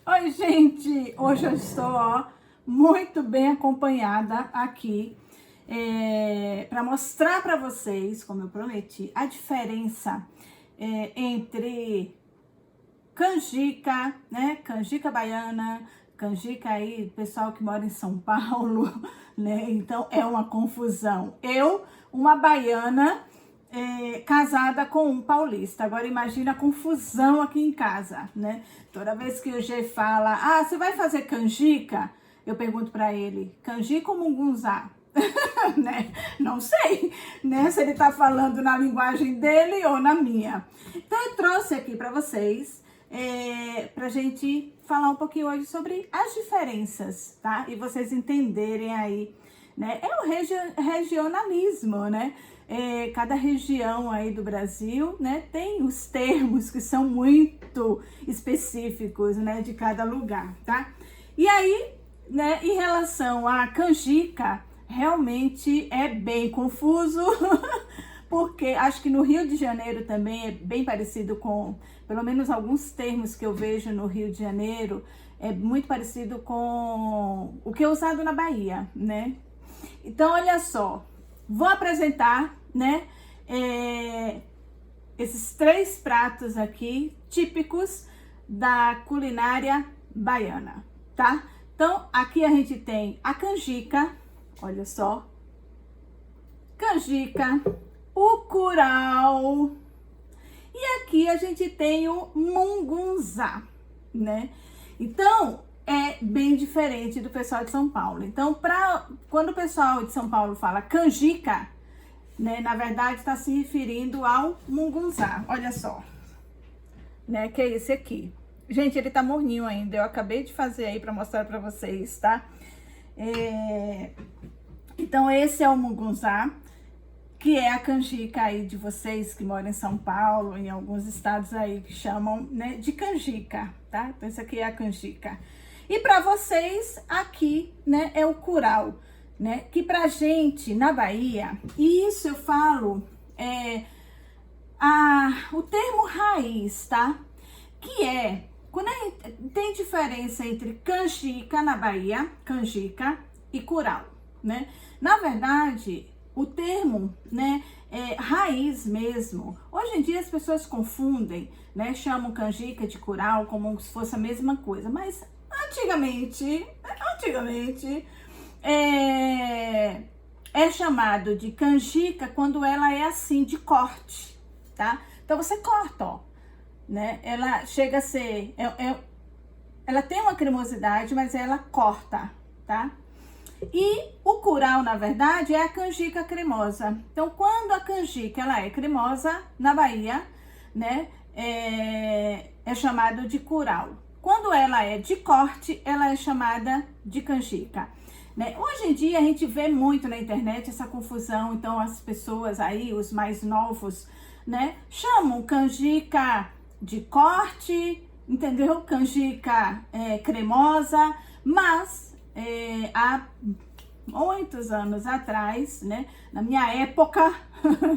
Oi, gente! Hoje eu estou, muito bem acompanhada aqui para mostrar para vocês, como eu prometi, a diferença entre canjica, né? Canjica baiana, canjica aí, pessoal que mora em São Paulo, né? Então é uma confusão. Eu, uma baiana, casada com um paulista. Agora imagina a confusão aqui em casa, né? Toda vez que o G fala, você vai fazer canjica? Eu pergunto para ele, canjica ou mungunzá? Né? Não sei, né? Se ele tá falando na linguagem dele ou na minha. Então eu trouxe aqui para vocês, pra gente falar um pouquinho hoje sobre as diferenças, tá? E vocês entenderem aí, né? É o regionalismo, né? Cada região aí do Brasil, né, tem os termos que são muito específicos, né, de cada lugar, tá? E aí, né, em relação à canjica, realmente é bem confuso, porque acho que no Rio de Janeiro também é bem parecido com, pelo menos alguns termos que eu vejo no Rio de Janeiro, é muito parecido com o que é usado na Bahia, né? Então, olha só, vou apresentar, né, esses 3 pratos aqui típicos da culinária baiana, tá? Então, aqui a gente tem a canjica, olha só, canjica, o curau, e aqui a gente tem o mungunzá, né? Então, é bem diferente do pessoal de São Paulo. Então, quando o pessoal de São Paulo fala canjica, né, na verdade está se referindo ao mungunzá. Olha só, né, que é esse aqui. Gente, ele tá morninho ainda. Eu acabei de fazer aí para mostrar para vocês, tá? Então, esse é o mungunzá, que é a canjica aí de vocês que moram em São Paulo, em alguns estados aí que chamam, né, de canjica, tá? Então, esse aqui é a canjica. E para vocês, aqui, né, é o curau, né? Que pra gente, na Bahia, e isso eu falo, o termo raiz, tá? Que é, quando a gente, tem diferença entre canjica na Bahia, canjica, e curau, né? Na verdade, o termo, né, é raiz mesmo. Hoje em dia as pessoas confundem, né, chamam canjica de curau como se fosse a mesma coisa, mas antigamente é chamado de canjica quando ela é assim, de corte, tá? Então você corta, ó, né? Ela chega a ser, ela tem uma cremosidade, mas ela corta, tá? E o curau, na verdade, é a canjica cremosa. Então, quando a canjica ela é cremosa, na Bahia, né, é chamado de curau. Quando ela é de corte, ela é chamada de canjica, né? Hoje em dia, a gente vê muito na internet essa confusão. Então, as pessoas aí, os mais novos, né, chamam canjica de corte, entendeu? Canjica cremosa, mas há muitos anos atrás, né, na minha época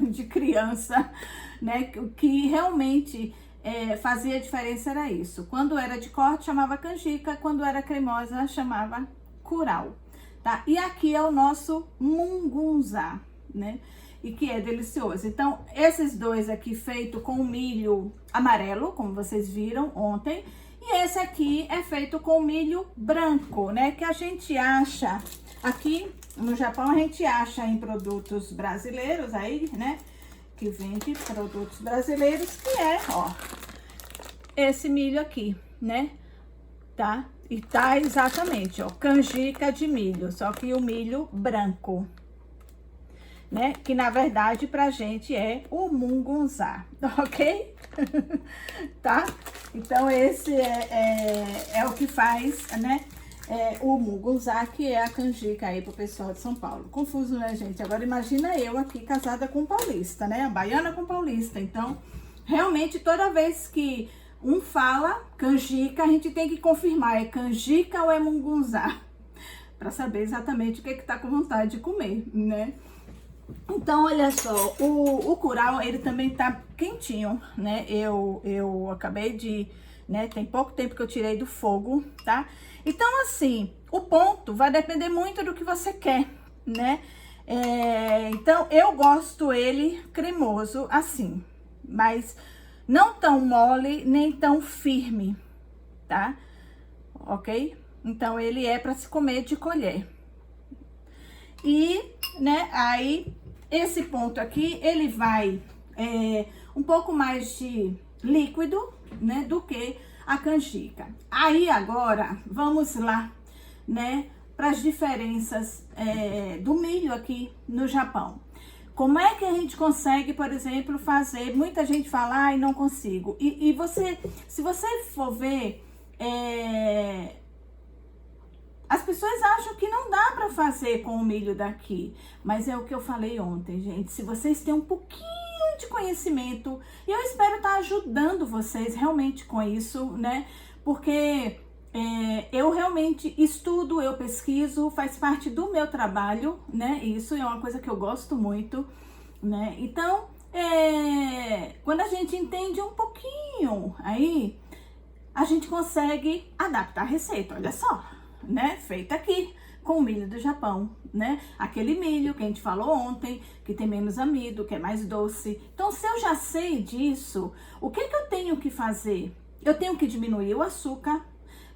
de criança, né, o que realmente fazia diferença era isso. Quando era de corte, chamava canjica, quando era cremosa, chamava curau, tá? E aqui é o nosso mungunzá, né? E que é delicioso. Então, esses dois aqui feito com milho amarelo, como vocês viram ontem, e esse aqui é feito com milho branco, né? Que a gente acha aqui no Japão, a gente acha em produtos brasileiros aí, né? Que vende produtos brasileiros, que é, ó, esse milho aqui, né? Tá? E tá exatamente, ó, canjica de milho, só que o milho branco, né? Que na verdade pra gente é o mungunzá, ok? Tá? Então esse é o que faz, né? O mungunzá, que é a canjica aí pro pessoal de São Paulo. Confuso, né, gente? Agora imagina eu aqui casada com paulista, né? A baiana com paulista. Então, realmente toda vez que um fala canjica, a gente tem que confirmar, é canjica ou é mungunzá? Para saber exatamente o que tá com vontade de comer, né? Então, olha só, o curau, ele também tá quentinho, né? Eu acabei de né? Tem pouco tempo que eu tirei do fogo, tá? Então, assim, o ponto vai depender muito do que você quer, né? Então, eu gosto ele cremoso assim, mas não tão mole, nem tão firme, tá? Ok? Então, ele é para se comer de colher. E, né, aí, esse ponto aqui, ele vai um pouco mais de líquido, né, do que a canjica. Aí, agora, vamos lá, né, para as diferenças do milho aqui no Japão. Como é que a gente consegue, por exemplo, fazer... Muita gente fala, ai, não consigo. E você, se você for ver... As pessoas acham que não dá para fazer com o milho daqui, mas é o que eu falei ontem, gente. Se vocês têm um pouquinho de conhecimento, e eu espero estar ajudando vocês realmente com isso, né? Porque eu realmente estudo, eu pesquiso, faz parte do meu trabalho, né? Isso é uma coisa que eu gosto muito, né? Então, quando a gente entende um pouquinho aí, a gente consegue adaptar a receita, olha só, né? Feita aqui com o milho do Japão, né? Aquele milho que a gente falou ontem, que tem menos amido, que é mais doce. Então, se eu já sei disso, o que eu tenho que fazer? Eu tenho que diminuir o açúcar.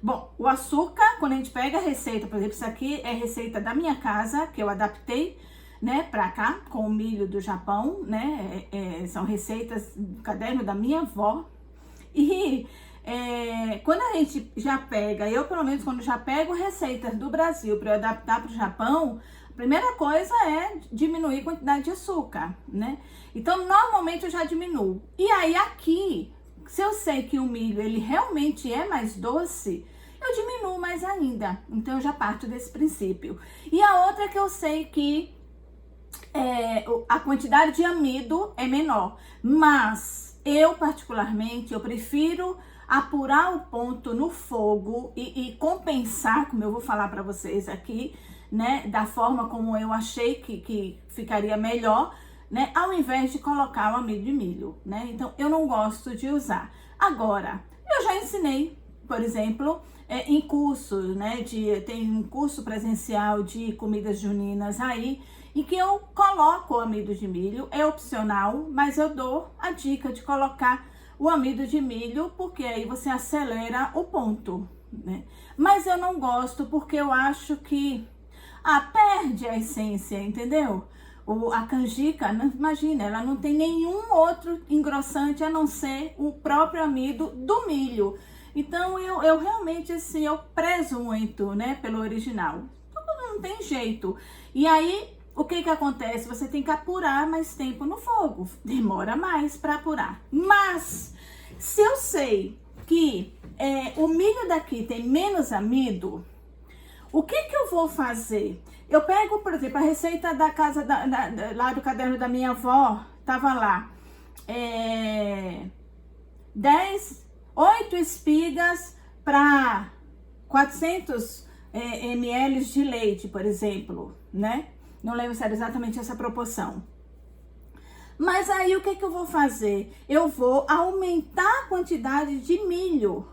Bom, o açúcar, quando a gente pega a receita, por exemplo, isso aqui é receita da minha casa, que eu adaptei, né, pra cá, com o milho do Japão, né? São receitas do caderno da minha avó. E... quando a gente já pega, eu pelo menos quando já pego receitas do Brasil para eu adaptar para o Japão, a primeira coisa é diminuir a quantidade de açúcar, né? Então, normalmente eu já diminuo. E aí aqui, se eu sei que o milho ele realmente é mais doce, eu diminuo mais ainda. Então, eu já parto desse princípio. E a outra é que eu sei que a quantidade de amido é menor, mas eu particularmente, eu prefiro apurar o ponto no fogo e compensar, como eu vou falar para vocês aqui, né, da forma como eu achei que ficaria melhor, né, ao invés de colocar o amido de milho, né? Então, eu não gosto de usar. Agora, eu já ensinei, por exemplo, em cursos, né, tem um curso presencial de comidas juninas aí, em que eu coloco o amido de milho, é opcional, mas eu dou a dica de colocar o amido de milho, porque aí você acelera o ponto, né? Mas eu não gosto porque eu acho que perde a essência, entendeu? A canjica, imagina, ela não tem nenhum outro engrossante a não ser o próprio amido do milho. Então, eu realmente, assim, eu prezo muito, né, pelo original. Não tem jeito. E aí, o que acontece? Você tem que apurar mais tempo no fogo. Demora mais para apurar. Mas, se eu sei que o milho daqui tem menos amido, o que eu vou fazer? Eu pego, por exemplo, a receita da casa, lá do caderno da minha avó, tava lá. 8 espigas para 400 ml de leite, por exemplo, né? Não lembro se era exatamente essa proporção. Mas aí o que eu vou fazer? Eu vou aumentar a quantidade de milho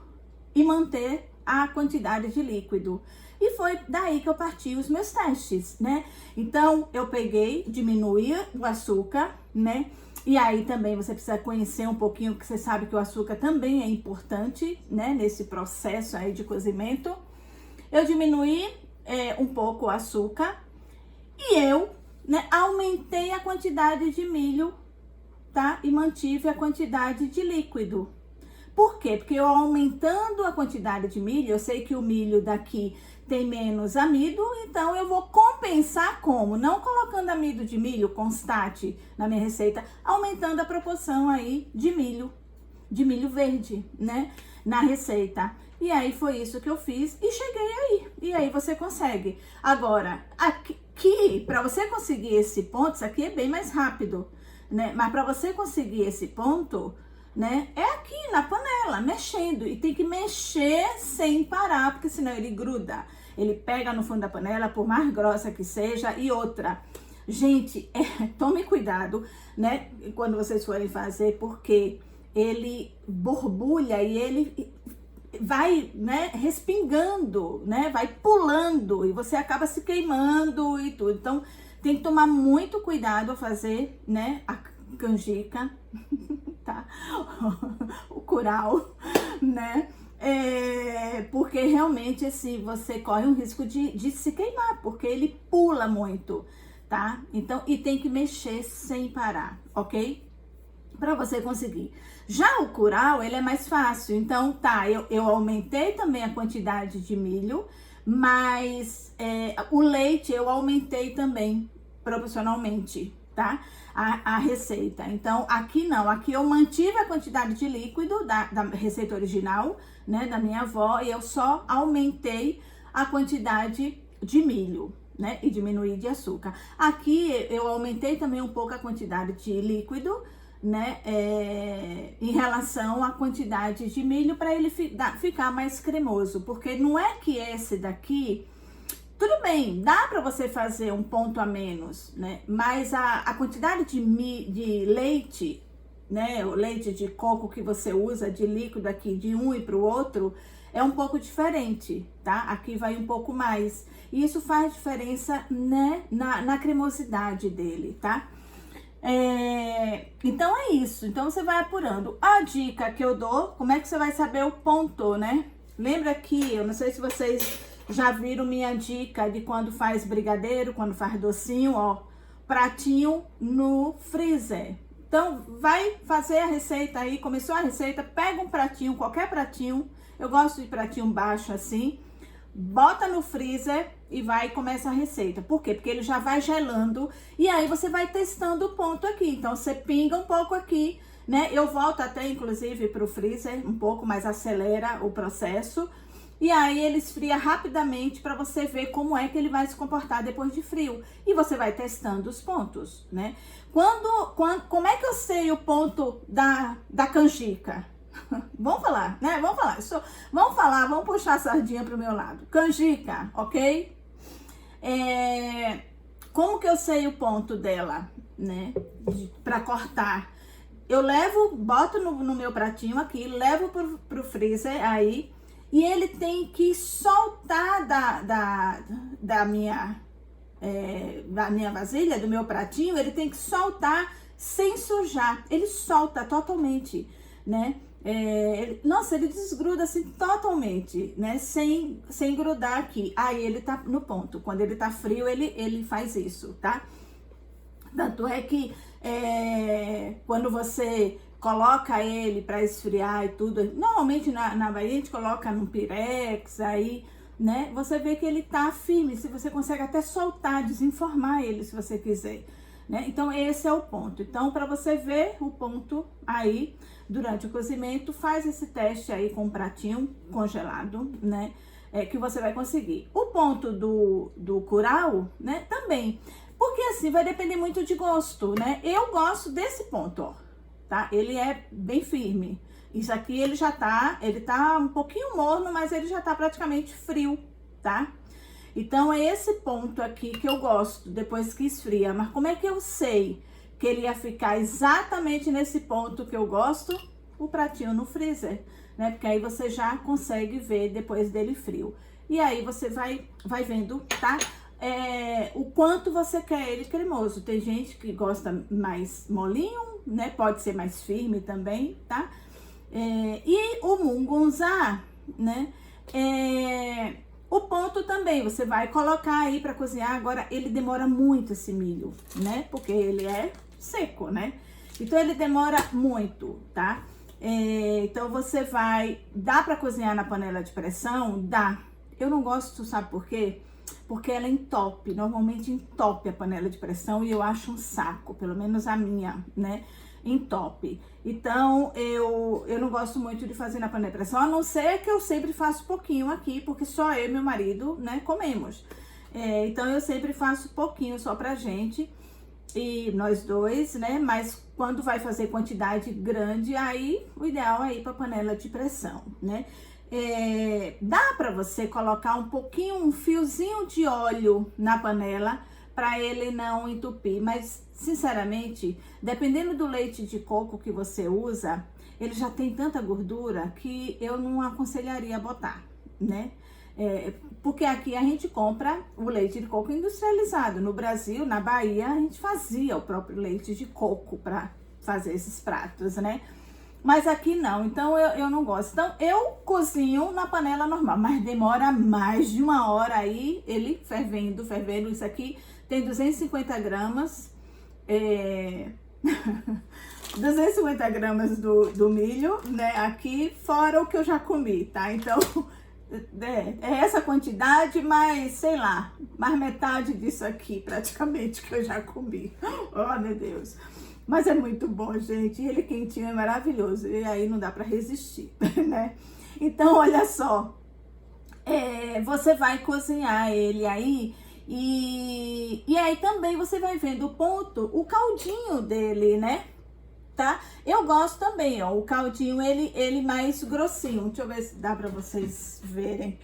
e manter a quantidade de líquido. E foi daí que eu parti os meus testes, né? Então, eu peguei, diminuí o açúcar, né? E aí também você precisa conhecer um pouquinho, porque você sabe que o açúcar também é importante, né? Nesse processo aí de cozimento. Eu diminuí um pouco o açúcar e eu, né, aumentei a quantidade de milho, tá? E mantive a quantidade de líquido. Por quê? Porque eu aumentando a quantidade de milho, eu sei que o milho daqui tem menos amido, então eu vou compensar como? Não colocando amido de milho constante na minha receita, aumentando a proporção aí de milho verde, né, na receita. E aí foi isso que eu fiz e cheguei aí. E aí você consegue. Agora, aqui, para você conseguir esse ponto, isso aqui é bem mais rápido, né? Mas para você conseguir esse ponto, né, é aqui na panela, mexendo. E tem que mexer sem parar, porque senão ele gruda. Ele pega no fundo da panela, por mais grossa que seja. E outra, gente, tome cuidado, né, quando vocês forem fazer, porque ele borbulha e ele vai, né, respingando, né, vai pulando e você acaba se queimando e tudo. Então, tem que tomar muito cuidado ao fazer, né, a canjica, tá? O curau, né? Porque realmente, assim, você corre um risco de se queimar, porque ele pula muito, tá? Então, e tem que mexer sem parar, ok? Para você conseguir. Já o curau, ele é mais fácil. Então, tá, eu aumentei também a quantidade de milho, mas o leite eu aumentei também proporcionalmente, tá? A receita. Então, aqui não. Aqui eu mantive a quantidade de líquido da receita original, né, da minha avó, e eu só aumentei a quantidade de milho, né, e diminuí de açúcar. Aqui eu aumentei também um pouco a quantidade de líquido, né, em relação à quantidade de milho para ele ficar mais cremoso, porque não é que esse daqui, tudo bem, dá para você fazer um ponto a menos, né, mas a quantidade de leite, né, o leite de coco que você usa de líquido aqui de um e para o outro é um pouco diferente, tá? Aqui vai um pouco mais, e isso faz diferença, né, na cremosidade dele, tá? Então é isso, então você vai apurando. A dica que eu dou, como é que você vai saber o ponto, né? Lembra que, eu não sei se vocês já viram minha dica de quando faz brigadeiro, quando faz docinho, ó, pratinho no freezer. Então vai fazer a receita aí, começou a receita, pega um pratinho, qualquer pratinho, eu gosto de pratinho baixo assim, bota no freezer e vai e começa a receita. Por quê? Porque ele já vai gelando e aí você vai testando o ponto aqui. Então, você pinga um pouco aqui, né? Eu volto até, inclusive, para o freezer um pouco, mas acelera o processo. E aí, ele esfria rapidamente para você ver como é que ele vai se comportar depois de frio. E você vai testando os pontos, né? Como é que eu sei o ponto da canjica? Vamos falar, né? Vamos falar. Vamos puxar a sardinha pro meu lado. Canjica, ok? Como que eu sei o ponto dela, né? Pra cortar. Eu boto no meu pratinho aqui, levo pro freezer aí, e ele tem que soltar da minha vasilha, do meu pratinho, ele tem que soltar sem sujar. Ele solta totalmente, né? Nossa, ele desgruda assim totalmente, né? Sem grudar aqui. Aí ele tá no ponto. Quando ele tá frio, ele faz isso, tá? Tanto é que quando você coloca ele para esfriar e tudo, normalmente na Bahia a gente coloca num pirex, aí, né? Você vê que ele tá firme. Se você consegue até soltar, desenformar ele, se você quiser, né? Então, esse é o ponto. Então, para você ver o ponto aí durante o cozimento, faz esse teste aí com um pratinho congelado, né? Que você vai conseguir. O ponto do curau, né? Também. Porque assim, vai depender muito de gosto, né? Eu gosto desse ponto, ó, tá? Ele é bem firme. Isso aqui ele tá um pouquinho morno, mas ele já tá praticamente frio, tá? Então, é esse ponto aqui que eu gosto, depois que esfria. Mas como é que eu sei que ele ia ficar exatamente nesse ponto que eu gosto? O pratinho no freezer, né? Porque aí você já consegue ver depois dele frio. E aí, você vai vendo, tá? O quanto você quer ele cremoso. Tem gente que gosta mais molinho, né? Pode ser mais firme também, tá? E o mungunzá, né? O ponto também, você vai colocar aí para cozinhar. Agora, ele demora muito esse milho, né? Porque ele é seco, né? Então, ele demora muito, tá? Então, você vai... Dá para cozinhar na panela de pressão? Dá. Eu não gosto, sabe por quê? Porque ela entope. Normalmente, entope a panela de pressão e eu acho um saco. Pelo menos a minha, né? Entope. Então, eu não gosto muito de fazer na panela de pressão, a não ser que eu sempre faço pouquinho aqui, porque só eu e meu marido, né, comemos. Então, eu sempre faço pouquinho só pra gente, e nós dois, né, mas quando vai fazer quantidade grande, aí o ideal é ir pra panela de pressão, né. Dá pra você colocar um fiozinho de óleo na panela, para ele não entupir, mas sinceramente, dependendo do leite de coco que você usa, ele já tem tanta gordura que eu não aconselharia a botar, né? Porque aqui a gente compra o leite de coco industrializado. No Brasil, na Bahia, a gente fazia o próprio leite de coco para fazer esses pratos, né? Mas aqui não, então eu não gosto. Então eu cozinho na panela normal, mas demora mais de 1 hora aí, ele fervendo. Isso aqui tem 250 gramas, 250 gramas do milho, né? Aqui, fora o que eu já comi, tá? Então, é essa quantidade, mas sei lá, mais metade disso aqui, praticamente, que eu já comi. Oh, meu Deus! Mas é muito bom, gente. Ele quentinho é maravilhoso. E aí não dá pra resistir, né? Então, olha só. Você vai cozinhar ele aí. E aí também você vai vendo o caldinho dele, né? Tá? Eu gosto também, ó. O caldinho, ele mais grossinho. Deixa eu ver se dá pra vocês verem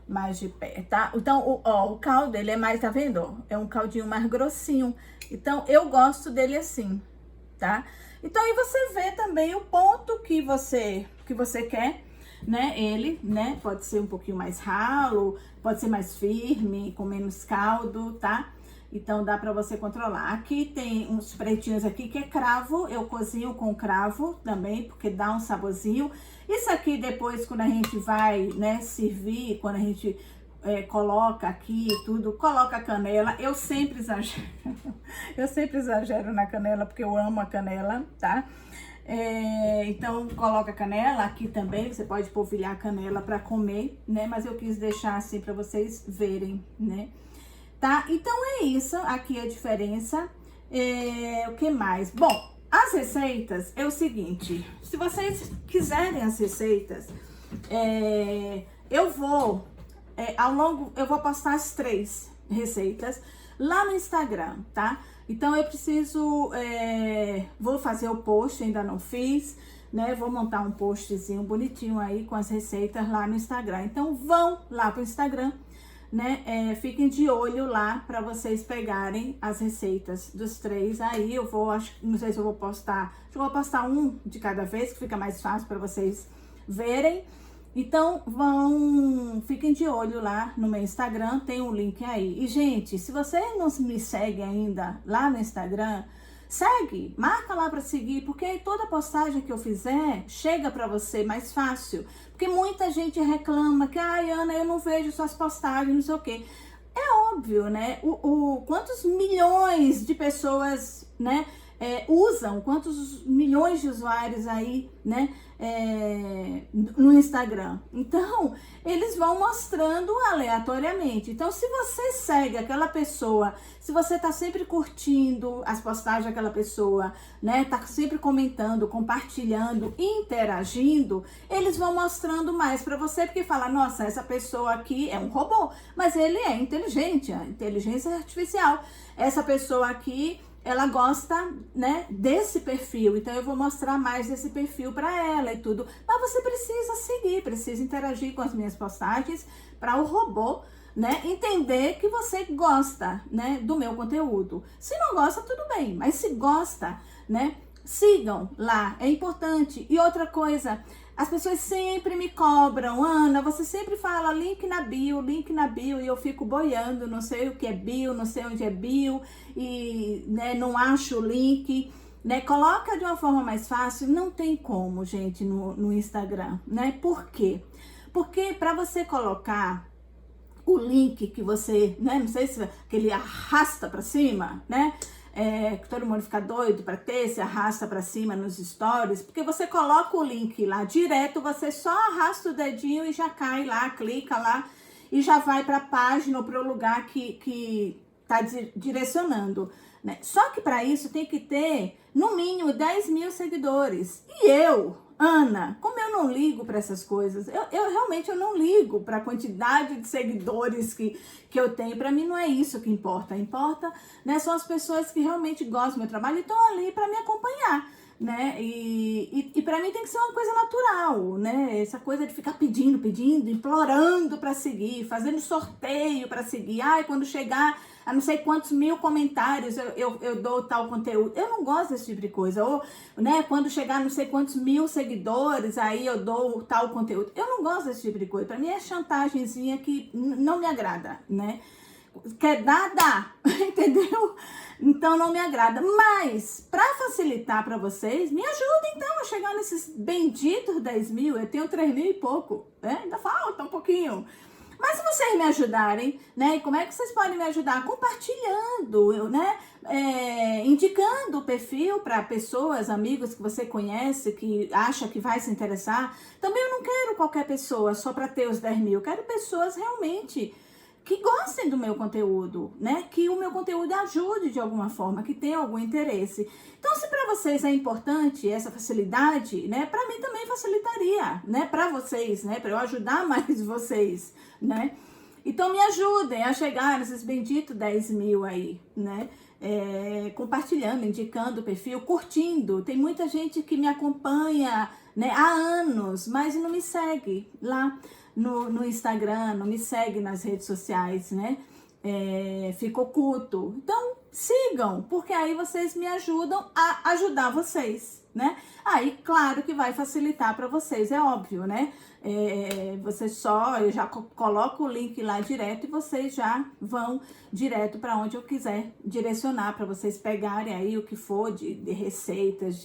mais de perto, tá? Então, o caldo, ele é mais, tá vendo? É um caldinho mais grossinho. Então, eu gosto dele assim, tá? Então, aí você vê também o ponto que você quer, né? Ele, né? Pode ser um pouquinho mais ralo, pode ser mais firme, com menos caldo, tá? Então, dá pra você controlar. Aqui tem uns pretinhos aqui que é cravo, eu cozinho com cravo também, porque dá um saborzinho. Isso aqui depois, quando a gente vai, né, servir, quando a gente coloca aqui tudo, coloca canela. Eu sempre exagero, eu sempre exagero na canela, porque eu amo a canela, tá? Então, coloca canela aqui também, você pode polvilhar a canela pra comer, né? Mas eu quis deixar assim pra vocês verem, né? Tá? Então, é isso, aqui a diferença. O que mais? Bom, as receitas é o seguinte, se vocês quiserem as receitas, eu vou postar as 3 receitas lá no Instagram, tá? Então, eu preciso, vou fazer o post, ainda não fiz, né? Vou montar um postzinho bonitinho aí com as receitas lá no Instagram. Então, vão lá pro Instagram, né? Fiquem de olho lá para vocês pegarem as receitas dos 3 aí. Eu vou, não sei se eu vou postar, acho que eu vou postar um de cada vez, que fica mais fácil para vocês verem. Então, fiquem de olho lá no meu Instagram, tem um link aí. E, gente, se você não me segue ainda lá no Instagram, segue, marca lá para seguir, porque aí toda postagem que eu fizer chega para você mais fácil. Porque muita gente reclama que, ai, Ana, eu não vejo suas postagens, não sei o quê. É óbvio, né? Quantos milhões de pessoas, né, usam, quantos milhões de usuários aí, né, no Instagram. Então, eles vão mostrando aleatoriamente. Então, se você segue aquela pessoa, se você tá sempre curtindo as postagens daquela pessoa, né, tá sempre comentando, compartilhando, interagindo, eles vão mostrando mais para você, porque fala, nossa, essa pessoa aqui é um robô, mas ele é inteligente, a inteligência artificial. Essa pessoa aqui, ela gosta, né, desse perfil, então eu vou mostrar mais desse perfil para ela e tudo. Mas você precisa seguir, precisa interagir com as minhas postagens para o robô, né, entender que você gosta, né, do meu conteúdo. Se não gosta, tudo bem, mas se gosta, né, sigam lá, é importante. E outra coisa, as pessoas sempre me cobram, Ana, você sempre fala link na bio, e eu fico boiando, não sei o que é bio, não sei onde é bio, e, né, não acho o link, né, coloca de uma forma mais fácil, não tem como, gente, no Instagram, né, por quê? Porque para você colocar o link que você, né, não sei se que ele arrasta para cima, né, que todo mundo fica doido para ter, se arrasta para cima nos stories, porque você coloca o link lá direto, você só arrasta o dedinho e já cai lá, clica lá e já vai para a página ou para o lugar que tá direcionando, né? Só que para isso tem que ter no mínimo 10 mil seguidores. E eu, Ana, como eu não ligo para essas coisas, eu realmente não ligo para a quantidade de seguidores que eu tenho. Para mim não é isso que importa. Importa, né, são as pessoas que realmente gostam do meu trabalho e estão ali para me acompanhar, né? E para mim tem que ser uma coisa natural, né? Essa coisa de ficar pedindo, implorando para seguir, fazendo sorteio para seguir. Ai, quando chegar a não sei quantos mil comentários eu dou tal conteúdo. Eu não gosto desse tipo de coisa. Ou, né, quando chegar a não sei quantos mil seguidores, aí eu dou tal conteúdo. Eu não gosto desse tipo de coisa. Para mim é chantagemzinha que não me agrada, né? Quer dar, dá, entendeu? Então não me agrada. Mas, para facilitar para vocês, me ajuda então a chegar nesses benditos 10 mil. Eu tenho 3 mil e pouco, né? Ainda falta um pouquinho. Mas se vocês me ajudarem, né? E como é que vocês podem me ajudar? Compartilhando, né? Indicando o perfil para pessoas, amigos que você conhece, que acha que vai se interessar. Também eu não quero qualquer pessoa só para ter os 10 mil. Eu quero pessoas realmente que gostem do meu conteúdo, né? Que o meu conteúdo ajude de alguma forma, que tenha algum interesse. Então, se para vocês é importante essa facilidade, né? Para mim também facilitaria, né? Para vocês, né? Para eu ajudar mais vocês, né? Então, me ajudem a chegar nesses benditos 10 mil aí, né? Compartilhando, indicando o perfil, curtindo. Tem muita gente que me acompanha, né, há anos, mas não me segue lá no Instagram, não me segue nas redes sociais, né? Fica oculto. Então, sigam, porque aí vocês me ajudam a ajudar vocês, né? Aí, claro que vai facilitar para vocês, é óbvio, né? Eu já coloco o link lá direto e vocês já vão direto para onde eu quiser direcionar para vocês pegarem aí o que for de receitas,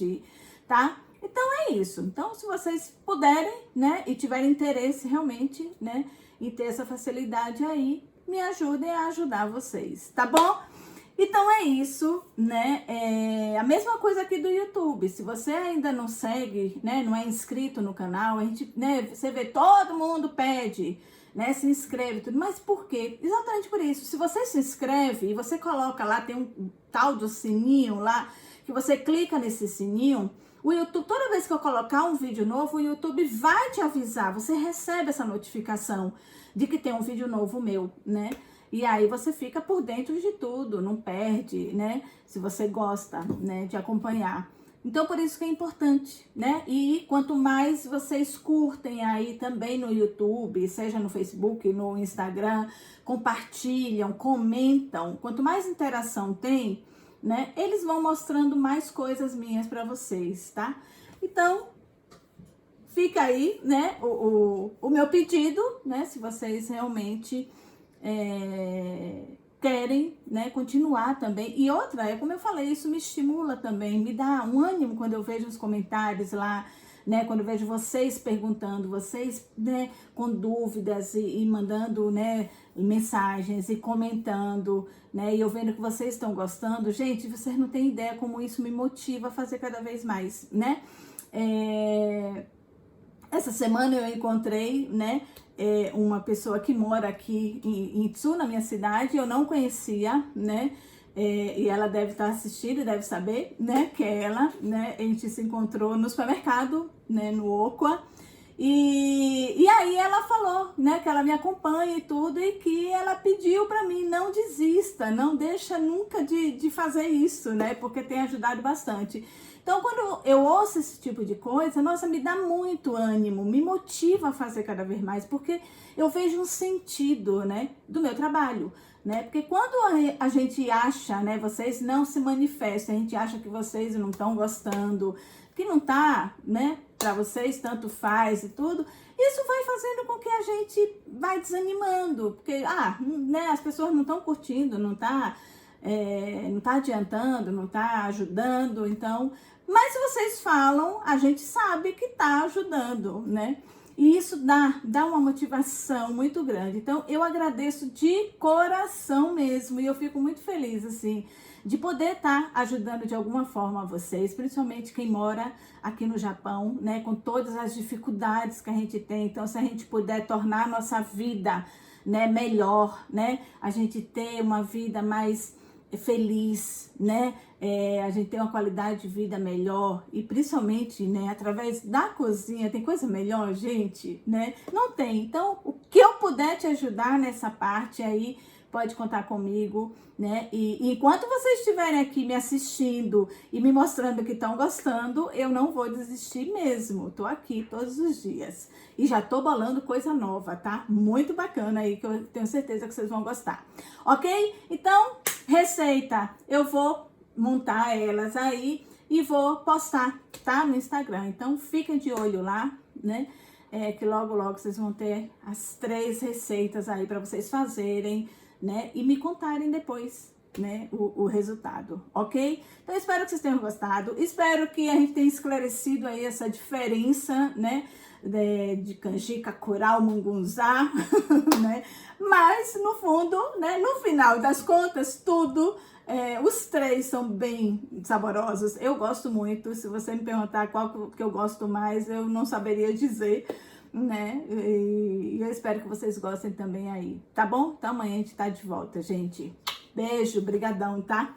tá? Então é isso. Então, se vocês puderem, né, e tiverem interesse realmente, né, em ter essa facilidade aí, me ajudem a ajudar vocês, tá bom? Então é isso, né? A mesma coisa aqui do YouTube. Se você ainda não segue, né, não é inscrito no canal, a gente, né, você vê todo mundo pede, né, se inscreve tudo. Mas por quê? Exatamente por isso. Se você se inscreve e você coloca lá, tem um tal do sininho lá, que você clica nesse sininho, o YouTube, toda vez que eu colocar um vídeo novo, o YouTube vai te avisar, você recebe essa notificação de que tem um vídeo novo meu, né? E aí você fica por dentro de tudo, não perde, né? Se você gosta, né, de acompanhar. Então, por isso que é importante, né? E quanto mais vocês curtem aí também no YouTube, seja no Facebook, no Instagram, compartilham, comentam, quanto mais interação tem, né, eles vão mostrando mais coisas minhas para vocês, tá? Então, fica aí, né, o meu pedido, né, se vocês realmente querem, né, continuar também. E outra, como eu falei, isso me estimula também, me dá um ânimo quando eu vejo os comentários lá, né, quando eu vejo vocês perguntando, vocês, né, com dúvidas e mandando, né, mensagens e comentando, né, e eu vendo que vocês estão gostando. Gente, vocês não têm ideia como isso me motiva a fazer cada vez mais, né? Essa semana eu encontrei, né, uma pessoa que mora aqui em Itsu, na minha cidade, eu não conhecia, né, e ela deve estar assistindo e deve saber, né, que é ela, né, a gente se encontrou no supermercado, né, no Oqua, e aí ela falou, né, que ela me acompanha e tudo, e que ela pediu para mim, não desista, não deixa nunca de fazer isso, né, porque tem ajudado bastante. Então, quando eu ouço esse tipo de coisa, nossa, me dá muito ânimo, me motiva a fazer cada vez mais, porque eu vejo um sentido, né, do meu trabalho, né, porque quando a gente acha, né, vocês não se manifestam, a gente acha que vocês não estão gostando, que não tá, né, para vocês tanto faz e tudo, isso vai fazendo com que a gente vai desanimando, porque, né, as pessoas não estão curtindo, não tá adiantando, não tá ajudando, então, mas se vocês falam, a gente sabe que tá ajudando, né? E isso dá uma motivação muito grande. Então, eu agradeço de coração mesmo, e eu fico muito feliz, assim, de poder estar ajudando de alguma forma vocês, principalmente quem mora aqui no Japão, né, com todas as dificuldades que a gente tem. Então, se a gente puder tornar a nossa vida, né, melhor, né, a gente ter uma vida mais feliz, né, a gente tem uma qualidade de vida melhor, e principalmente, né, através da cozinha. Tem coisa melhor, gente, né? Não tem. Então, o que eu puder te ajudar nessa parte aí, pode contar comigo, né? E enquanto vocês estiverem aqui me assistindo e me mostrando que estão gostando, eu não vou desistir mesmo. Tô aqui todos os dias. E já tô bolando coisa nova, tá? Muito bacana aí, que eu tenho certeza que vocês vão gostar. Ok? Então, receita, eu vou montar elas aí e vou postar, tá? No Instagram. Então, fiquem de olho lá, né? Que logo, logo vocês vão ter as 3 receitas aí para vocês fazerem, né? E me contarem depois, né? O resultado, ok? Então, espero que vocês tenham gostado. Espero que a gente tenha esclarecido aí essa diferença, né? De canjica, curau, mungunzá, né? Mas, no fundo, né? No final das contas, tudo... os 3 são bem saborosos, eu gosto muito. Se você me perguntar qual que eu gosto mais, eu não saberia dizer, né? E eu espero que vocês gostem também aí, tá bom? Então amanhã a gente tá de volta, gente. Beijo, brigadão, tá?